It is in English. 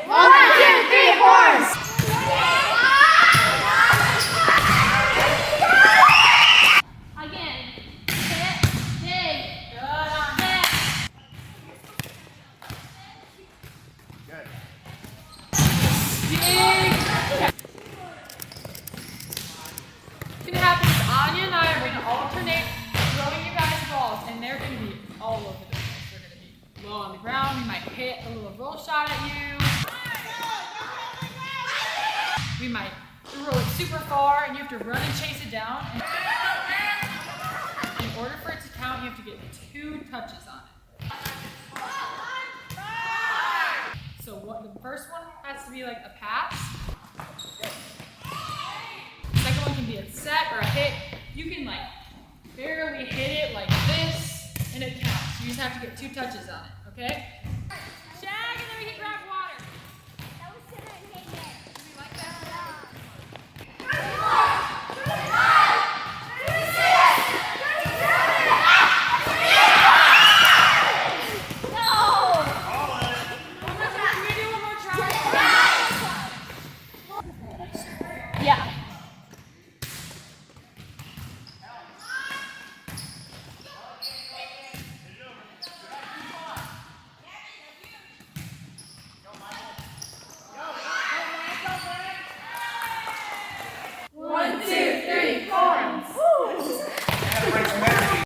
1, 2, 3, horse! Again. Hit, dig. Good on that. Good. Dig. What's going to happen is Anja and I are going to alternate throwing you guys balls, and they're going to be all over the place. They're going to be low on the ground. We might hit a little roll shot at you. We might throw it super far, and you have to run and chase it down. And in order for it to count, you have to get 2 touches on it. So the first one has to be like a pass. The second one can be a set or a hit. You can like barely hit it like this, and it counts. You just have to get 2 touches on it, okay?